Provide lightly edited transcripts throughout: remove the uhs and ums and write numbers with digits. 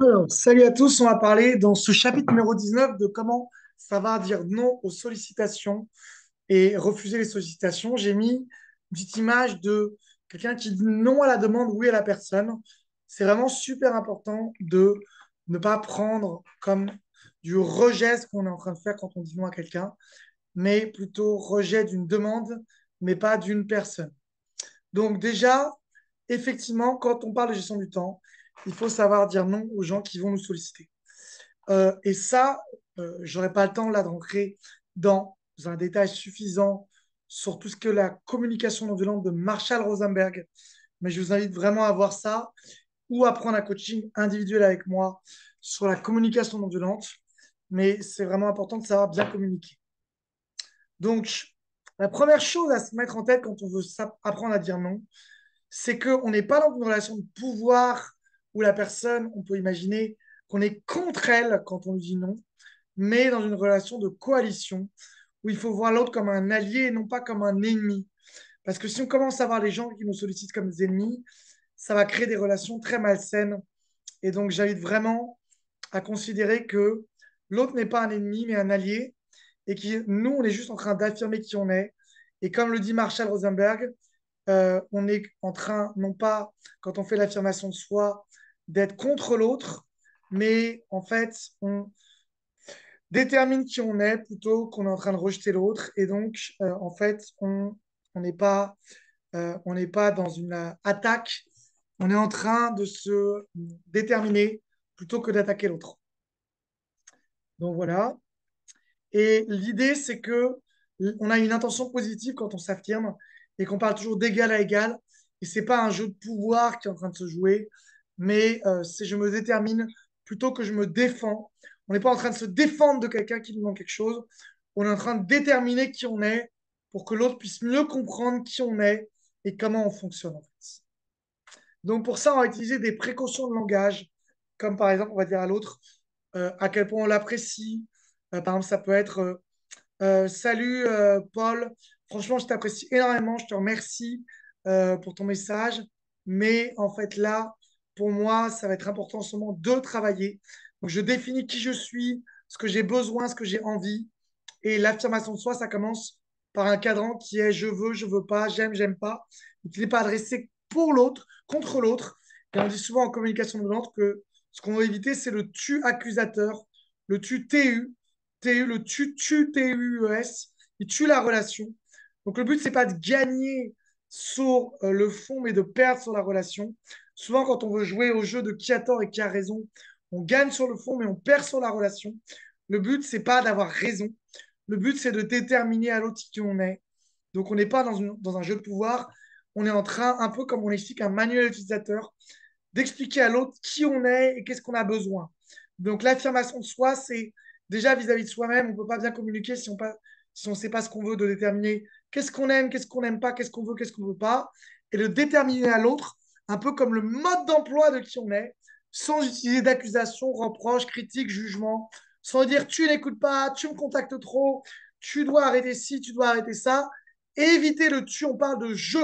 Alors, salut à tous, on va parler dans ce chapitre numéro 19 de comment savoir dire non aux sollicitations et refuser les sollicitations. J'ai mis une petite image de quelqu'un qui dit non à la demande, oui à la personne. C'est vraiment super important de ne pas prendre comme du rejet ce qu'on est en train de faire quand on dit non à quelqu'un, mais plutôt rejet d'une demande, mais pas d'une personne. Donc déjà, effectivement, quand on parle de gestion du temps, il faut savoir dire non aux gens qui vont nous solliciter. Et ça, je n'aurai pas le temps là de rentrer dans un détail suffisant sur tout ce que la communication non violente de Marshall Rosenberg, mais je vous invite vraiment à voir ça ou à prendre un coaching individuel avec moi sur la communication non violente. Mais c'est vraiment important de savoir bien communiquer. Donc, la première chose à se mettre en tête quand on veut apprendre à dire non, c'est qu'on n'est pas dans une relation de pouvoir où la personne, on peut imaginer qu'on est contre elle quand on lui dit non, mais dans une relation de coalition où il faut voir l'autre comme un allié et non pas comme un ennemi. Parce que si on commence à voir les gens qui nous sollicitent comme des ennemis, ça va créer des relations très malsaines. Et donc, j'invite vraiment à considérer que l'autre n'est pas un ennemi, mais un allié, et que nous, on est juste en train d'affirmer qui on est. Et comme le dit Marshall Rosenberg, on est en train, non pas, quand on fait l'affirmation de soi, d'être contre l'autre, mais en fait, on détermine qui on est plutôt qu'on est en train de rejeter l'autre. Et donc, en fait, on n'est pas, on n'est pas dans une attaque, on est en train de se déterminer plutôt que d'attaquer l'autre. Donc voilà. Et l'idée, c'est que on a une intention positive quand on s'affirme et qu'on parle toujours d'égal à égal. Et c'est pas un jeu de pouvoir qui est en train de se jouer, mais c'est je me détermine plutôt que je me défends. On n'est pas en train de se défendre de quelqu'un qui nous demande quelque chose. On est en train de déterminer qui on est pour que l'autre puisse mieux comprendre qui on est et comment on fonctionne en fait. Donc pour ça, on va utiliser des précautions de langage, comme par exemple, on va dire à l'autre à quel point on l'apprécie. Par exemple, ça peut être salut Paul, franchement, je t'apprécie énormément, je te remercie pour ton message. Mais en fait, là, pour moi, ça va être important en ce moment de travailler. Donc, je définis qui je suis, ce que j'ai besoin, ce que j'ai envie. Et l'affirmation de soi, ça commence par un cadran qui est je veux pas, j'aime pas. Donc, il n'est pas adressé pour l'autre, contre l'autre. Et on dit souvent en communication non violente que ce qu'on veut éviter, c'est le tu accusateur, le tu TU, le tu TUES. Il tue la relation. Donc, le but, c'est pas de gagner sur le fond, mais de perdre sur la relation. Souvent, quand on veut jouer au jeu de qui a tort et qui a raison, on gagne sur le fond, mais on perd sur la relation. Le but, c'est pas d'avoir raison. Le but, c'est de déterminer à l'autre qui on est. Donc, on n'est pas dans un jeu de pouvoir. On est en train, un peu comme on explique un manuel utilisateur, d'expliquer à l'autre qui on est et qu'est-ce qu'on a besoin. Donc, l'affirmation de soi, c'est déjà vis-à-vis de soi-même. On ne peut pas bien communiquer si on ne sait pas ce qu'on veut, de déterminer qu'est-ce qu'on aime, qu'est-ce qu'on n'aime pas, qu'est-ce qu'on ne veut pas, et de déterminer à l'autre, un peu comme le mode d'emploi de qui on est, sans utiliser d'accusation, reproche, critique, jugement, sans dire tu n'écoutes pas, tu me contactes trop, tu dois arrêter ci, tu dois arrêter ça. Et éviter le tu, on parle de je.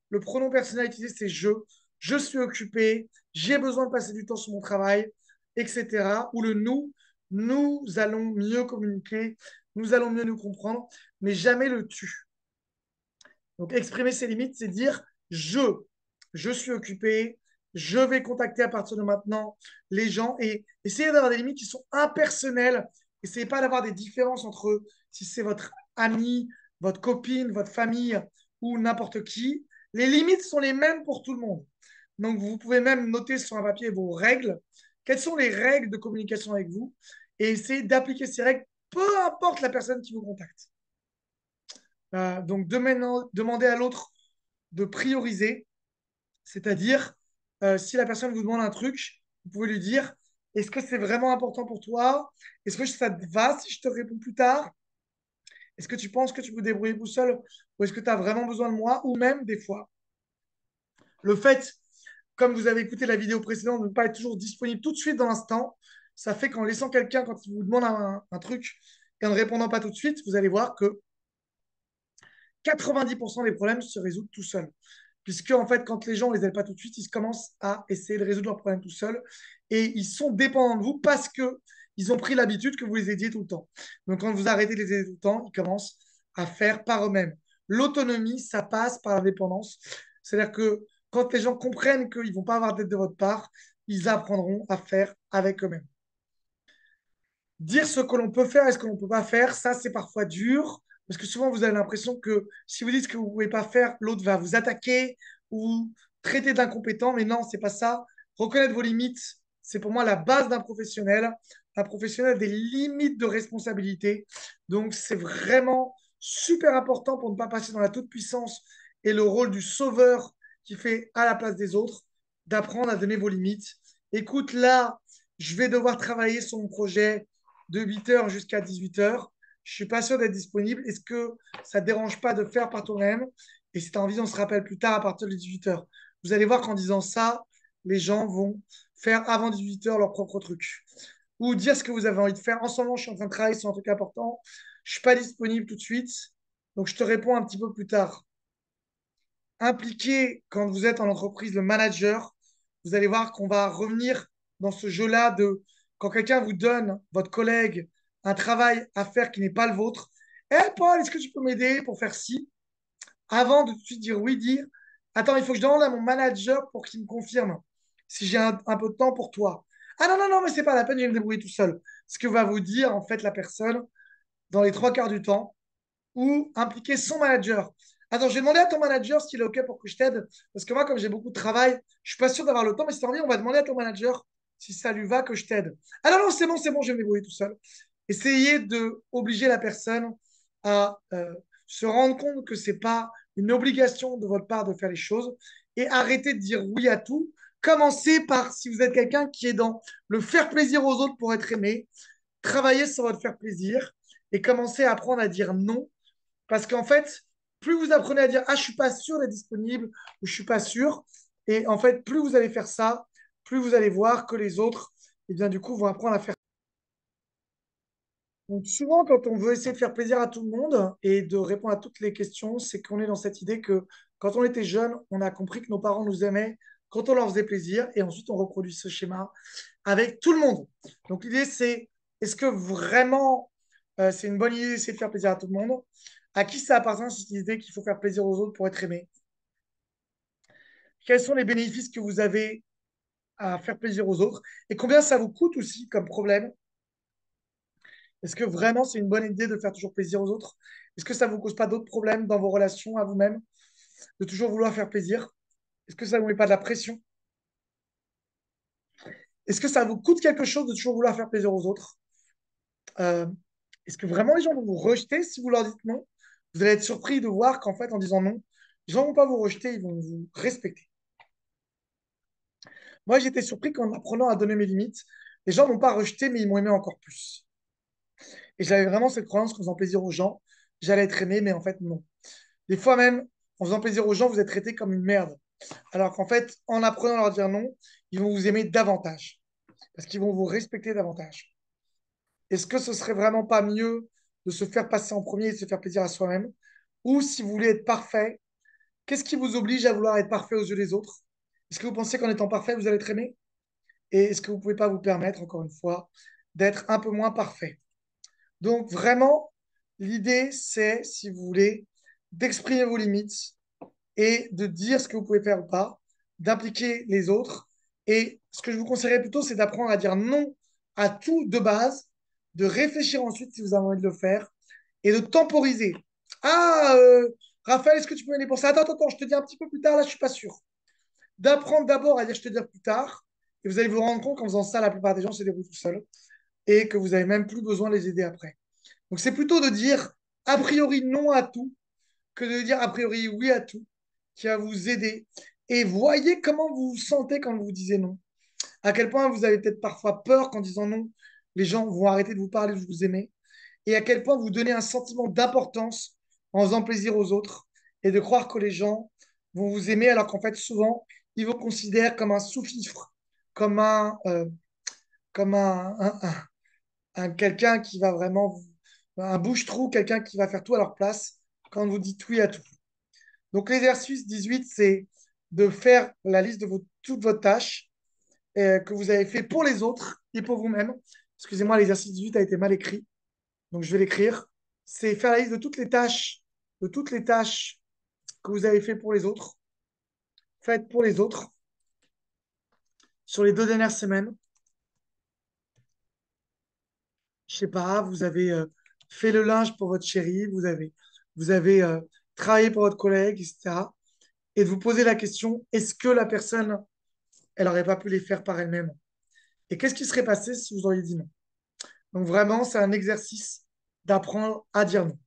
Le pronom personnel utilisé, c'est je suis occupé, j'ai besoin de passer du temps sur mon travail, etc. Ou le nous allons mieux communiquer, nous allons mieux nous comprendre, mais jamais le tu. Donc exprimer ses limites, c'est dire je, je suis occupé, je vais contacter à partir de maintenant les gens et essayer d'avoir des limites qui sont impersonnelles. Essayez pas d'avoir des différences entre eux. Si c'est votre ami, votre copine, votre famille ou n'importe qui, les limites sont les mêmes pour tout le monde. Donc vous pouvez même noter sur un papier vos règles. Quelles sont les règles de communication avec vous et essayer d'appliquer ces règles, peu importe la personne qui vous contacte. Donc demander à l'autre de prioriser, c'est-à-dire si la personne vous demande un truc, vous pouvez lui dire est-ce que c'est vraiment important pour toi? Est-ce que ça te va si je te réponds plus tard? Est-ce que tu penses que tu peux te débrouiller tout seul? Ou est-ce que tu as vraiment besoin de moi? Ou même des fois, le fait, comme vous avez écouté la vidéo précédente, de ne pas être toujours disponible tout de suite dans l'instant, ça fait qu'en laissant quelqu'un, quand il vous demande un truc et en ne répondant pas tout de suite, vous allez voir que 90% des problèmes se résoudent tout seuls. puisque en fait, quand les gens ne les aident pas tout de suite, ils commencent à essayer de résoudre leurs problèmes tout seuls et ils sont dépendants de vous parce que ils ont pris l'habitude que vous les aidiez tout le temps. Donc, quand vous arrêtez de les aider tout le temps, ils commencent à faire par eux-mêmes. L'autonomie, ça passe par la dépendance. C'est-à-dire que quand les gens comprennent qu'ils ne vont pas avoir d'aide de votre part, ils apprendront à faire avec eux-mêmes. Dire ce que l'on peut faire et ce que l'on ne peut pas faire, ça, c'est parfois dur, parce que souvent, vous avez l'impression que si vous dites ce que vous ne pouvez pas faire, l'autre va vous attaquer ou traiter d'incompétent, mais non, c'est pas ça. Reconnaître vos limites, c'est pour moi la base d'un professionnel. Un professionnel a des limites de responsabilité. Donc, c'est vraiment super important pour ne pas passer dans la toute-puissance et le rôle du sauveur qui fait à la place des autres, d'apprendre à donner vos limites. Écoute, là, je vais devoir travailler sur mon projet de 8h jusqu'à 18h. Je ne suis pas sûr d'être disponible. Est-ce que ça ne te dérange pas de faire par toi-même? Et si tu as envie, on se rappelle plus tard à partir de 18h. Vous allez voir qu'en disant ça, les gens vont faire avant 18h leur propre truc. Ou dire ce que vous avez envie de faire. En ce moment, je suis en train de travailler sur un truc important. Je ne suis pas disponible tout de suite. Donc, je te réponds un petit peu plus tard. Impliqué quand vous êtes en entreprise, le manager, vous allez voir qu'on va revenir dans ce jeu-là de quand quelqu'un vous donne, votre collègue, un travail à faire qui n'est pas le vôtre. Eh Paul, est-ce que tu peux m'aider pour faire ci? Avant de tout de suite dire oui, dire attends, il faut que je demande à mon manager pour qu'il me confirme si j'ai un peu de temps pour toi. Ah non, non, non, mais c'est pas la peine, je vais me débrouiller tout seul. Ce que va vous dire en fait la personne dans les trois quarts du temps, ou impliquer son manager. Attends, je vais demander à ton manager s'il est OK pour que je t'aide. Parce que moi, comme j'ai beaucoup de travail, je ne suis pas sûr d'avoir le temps. Mais si tu as envie, on va demander à ton manager si ça lui va que je t'aide. Ah non, non, c'est bon, je vais me débrouiller tout seul. Essayez de obliger la personne à se rendre compte que ce n'est pas une obligation de votre part de faire les choses et arrêtez de dire oui à tout. Commencez par, si vous êtes quelqu'un qui est dans le faire plaisir aux autres pour être aimé, travaillez sur votre faire plaisir et commencez à apprendre à dire non parce qu'en fait, plus vous apprenez à dire ah, je suis pas sûr d'être disponible ou je suis pas sûr, et en fait, plus vous allez faire ça, plus vous allez voir que les autres, et bien, du coup, vont apprendre à faire. Donc, souvent, quand on veut essayer de faire plaisir à tout le monde et de répondre à toutes les questions, c'est qu'on est dans cette idée que quand on était jeune, on a compris que nos parents nous aimaient quand on leur faisait plaisir, et ensuite on reproduit ce schéma avec tout le monde. Donc, l'idée, c'est est-ce que vraiment c'est une bonne idée d'essayer de faire plaisir à tout le monde? À qui ça appartient cette idée qu'il faut faire plaisir aux autres pour être aimé? Quels sont les bénéfices que vous avez à faire plaisir aux autres? Et combien ça vous coûte aussi comme problème? Est-ce que vraiment c'est une bonne idée de faire toujours plaisir aux autres? Est-ce que ça ne vous cause pas d'autres problèmes dans vos relations à vous-même, de toujours vouloir faire plaisir? Est-ce que ça ne vous met pas de la pression? Est-ce que ça vous coûte quelque chose de toujours vouloir faire plaisir aux autres? Euh, Est-ce que vraiment les gens vont vous rejeter si vous leur dites non? Vous allez être surpris de voir qu'en fait, en disant non, les gens ne vont pas vous rejeter, ils vont vous respecter. Moi, j'étais surpris qu'en apprenant à donner mes limites, les gens ne m'ont pas rejeté, mais ils m'ont aimé encore plus. Et j'avais vraiment cette croyance qu'en faisant plaisir aux gens, j'allais être aimé, mais en fait, non. Des fois même, en faisant plaisir aux gens, vous êtes traité comme une merde. Alors qu'en fait, en apprenant à leur dire non, ils vont vous aimer davantage, parce qu'ils vont vous respecter davantage. Est-ce que ce serait vraiment pas mieux de se faire passer en premier et de se faire plaisir à soi-même? Ou si vous voulez être parfait, qu'est-ce qui vous oblige à vouloir être parfait aux yeux des autres? Est-ce que vous pensez qu'en étant parfait, vous allez être aimé? Et est-ce que vous ne pouvez pas vous permettre, encore une fois, d'être un peu moins parfait? Donc, vraiment, l'idée, c'est, si vous voulez, d'exprimer vos limites et de dire ce que vous pouvez faire ou pas, d'impliquer les autres. Et ce que je vous conseillerais plutôt, c'est d'apprendre à dire non à tout de base, de réfléchir ensuite si vous avez envie de le faire et de temporiser. Ah, Raphaël, est-ce que tu peux m'aider pour ça? Attends, attends, attends, je te dis un petit peu plus tard, là, je ne suis pas sûr. D'apprendre d'abord à dire je te dis plus tard, et vous allez vous rendre compte qu'en faisant ça, la plupart des gens se débrouillent tout seuls et que vous n'avez même plus besoin de les aider après. Donc c'est plutôt de dire a priori non à tout que de dire a priori oui à tout qui va vous aider. Et voyez comment vous vous sentez quand vous disiez non. À quel point vous avez peut-être parfois peur qu'en disant non, les gens vont arrêter de vous parler, de vous aimer. Et à quel point vous donnez un sentiment d'importance en faisant plaisir aux autres et de croire que les gens vont vous aimer alors qu'en fait souvent ils vous considèrent comme un sous-fifre, comme comme un quelqu'un qui va vraiment un bouche-trou, quelqu'un qui va faire tout à leur place quand vous dites oui à tout. Donc l'exercice 18, c'est de faire la liste de toutes vos tâches que vous avez fait pour les autres et pour vous-même. Excusez-moi, l'exercice 18 a été mal écrit, donc je vais l'écrire. C'est faire la liste de toutes les tâches que vous avez fait pour les autres, faites pour les autres sur les 2 dernières semaines. Je sais pas, vous avez fait le linge pour votre chérie, vous avez travaillé pour votre collègue, etc. Et de vous poser la question, est-ce que la personne, elle n'aurait pas pu les faire par elle-même? Et qu'est-ce qui serait passé si vous auriez dit non? Donc vraiment, c'est un exercice d'apprendre à dire non.